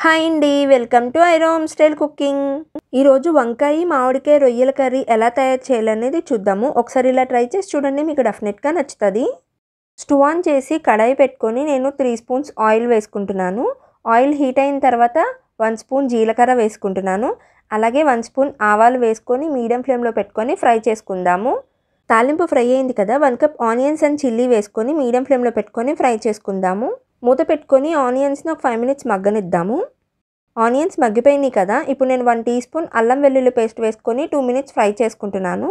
Hi అండి, welcome to ఐరోమ్ style cooking. ఈరోజు వంకాయ మామిడికాయ రొయ్యల కర్రీ ఎలా తయారు చేయాలనేది చూద్దాము. ఒకసారి ఇలా ట్రై చేసి చూడండి, మీకు డెఫినెట్గా నచ్చుతుంది. స్టవ్ ఆన్ చేసి కడాయి పెట్టుకొని నేను 3 స్పూన్స్ ఆయిల్ వేసుకుంటున్నాను. ఆయిల్ హీట్ అయిన తర్వాత 1 స్పూన్ జీలకర్ర వేసుకుంటున్నాను. అలాగే 1 స్పూన్ ఆవాలు వేసుకొని మీడియం ఫ్లేమ్లో పెట్టుకొని ఫ్రై చేసుకుందాము. తాలింపు ఫ్రై అయింది కదా, 1 కప్ ఆనియన్స్ అండ్ చిల్లీ వేసుకొని మీడియం ఫ్లేమ్లో పెట్టుకొని ఫ్రై చేసుకుందాము. మూత పెట్టుకొని ఆనియన్స్ని ఒక 5 మినిట్స్ మగ్గనిద్దాము. ఆనియన్స్ మగ్గిపోయినాయి కదా, ఇప్పుడు నేను 1 టీ స్పూన్ అల్లం వెల్లుల్లి పేస్ట్ వేసుకొని 2 మినిట్స్ ఫ్రై చేసుకుంటున్నాను.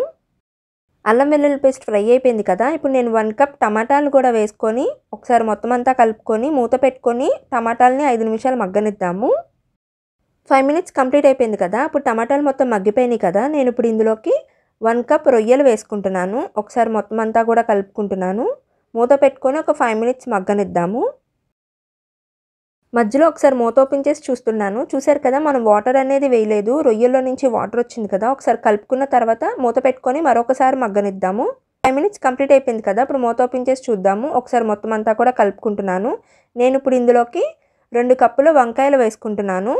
అల్లం వెల్లుల్లి పేస్ట్ ఫ్రై అయిపోయింది కదా, ఇప్పుడు నేను 1 కప్ టమాటాలు కూడా వేసుకొని ఒకసారి మొత్తం అంతా కలుపుకొని మూత పెట్టుకొని టమాటాలని 5 నిమిషాలు మగ్గనిద్దాము. 5 మినిట్స్ కంప్లీట్ అయిపోయింది కదా, ఇప్పుడు టమాటాలు మొత్తం మగ్గిపోయినాయి కదా, నేను ఇప్పుడు ఇందులోకి 1 కప్ రొయ్యలు వేసుకుంటున్నాను. ఒకసారి మొత్తం అంతా కూడా కలుపుకుంటున్నాను. మూత పెట్టుకొని ఒక 5 మినిట్స్ మగ్గనిద్దాము. మధ్యలో ఒకసారి మూత ఓపెన్ చేసి చూస్తున్నాను. చూసారు కదా, మనం వాటర్ అనేది వేయలేదు, రొయ్యల్లో నుంచి వాటర్ వచ్చింది కదా. ఒకసారి కలుపుకున్న తర్వాత మూత పెట్టుకొని మరొకసారి మగ్గనిద్దాము. 5 మినిట్స్ కంప్లీట్ అయిపోయింది కదా, ఇప్పుడు మూత ఓపెన్ చేసి చూద్దాము. ఒకసారి మొత్తం అంతా కూడా కలుపుకుంటున్నాను. నేను ఇప్పుడు ఇందులోకి 2 కప్పుల వంకాయలు వేసుకుంటున్నాను.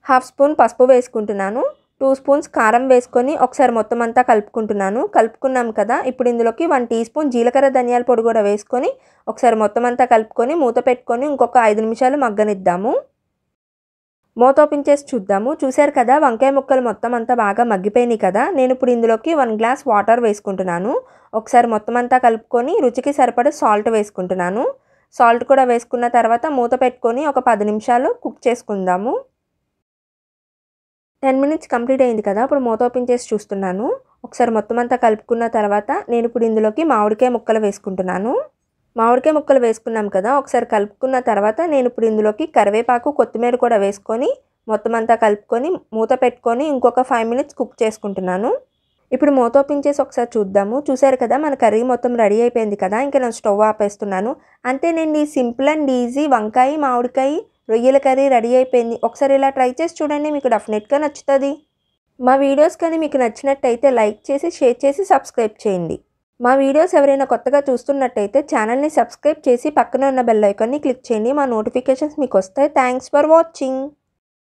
1/2 స్పూన్ పసుపు వేసుకుంటున్నాను. 2 స్పూన్స్ కారం వేసుకొని ఒకసారి మొత్తం అంతా కలుపుకుంటున్నాను. కలుపుకున్నాం కదా, ఇప్పుడు ఇందులోకి 1 టీ స్పూన్ జీలకర్ర ధనియాల పొడి కూడా వేసుకొని ఒకసారి మొత్తం అంతా కలుపుకొని మూత పెట్టుకొని ఇంకొక 5 నిమిషాలు మగ్గనిద్దాము. మూత ఓపెన్ చేసి చూద్దాము. చూసారు కదా, వంకాయ ముక్కలు మొత్తం అంతా బాగా మగ్గిపోయినాయి కదా, నేను ఇప్పుడు ఇందులోకి 1 గ్లాస్ వాటర్ వేసుకుంటున్నాను. ఒకసారి మొత్తం అంతా కలుపుకొని రుచికి సరిపడ సాల్ట్ వేసుకుంటున్నాను. సాల్ట్ కూడా వేసుకున్న తర్వాత మూత పెట్టుకొని ఒక 10 నిమిషాలు కుక్ చేసుకుందాము. 10 మినిట్స్ కంప్లీట్ అయింది కదా, ఇప్పుడు మూత ఓపెన్ చేసి చూస్తున్నాను. ఒకసారి మొత్తం అంతా కలుపుకున్న తర్వాత నేను ఇప్పుడు ఇందులోకి మామిడికాయ ముక్కలు వేసుకుంటున్నాను. మామిడికాయ ముక్కలు వేసుకున్నాం కదా, ఒకసారి కలుపుకున్న తర్వాత నేను ఇప్పుడు ఇందులోకి కరివేపాకు కొత్తిమీర కూడా వేసుకొని మొత్తం అంతా కలుపుకొని మూత పెట్టుకొని ఇంకొక 5 మినిట్స్ కుక్ చేసుకుంటున్నాను. ఇప్పుడు మూత ఓపెన్ చేసి ఒకసారి చూద్దాము. చూసారు కదా, మన కర్రీ మొత్తం రెడీ అయిపోయింది కదా, ఇంకా నేను స్టవ్ ఆపేస్తున్నాను. అంతేనండి, సింపుల్ అండ్ ఈజీ వంకాయ మామిడికాయ రొయ్యల కర్రీ రెడీ అయిపోయింది. ఒకసారి ఇలా ట్రై చేసి చూడండి, మీకు డెఫినెట్గా నచ్చుతుంది. మా వీడియోస్ కానీ మీకు నచ్చినట్టయితే లైక్ చేసి షేర్ చేసి సబ్స్క్రైబ్ చేయండి. మా వీడియోస్ ఎవరైనా కొత్తగా చూస్తున్నట్టయితే ఛానల్ని సబ్స్క్రైబ్ చేసి పక్కన ఉన్న బెల్ ఐకాన్ని క్లిక్ చేయండి. మా నోటిఫికేషన్స్ మీకు వస్తాయి. Thanks for watching.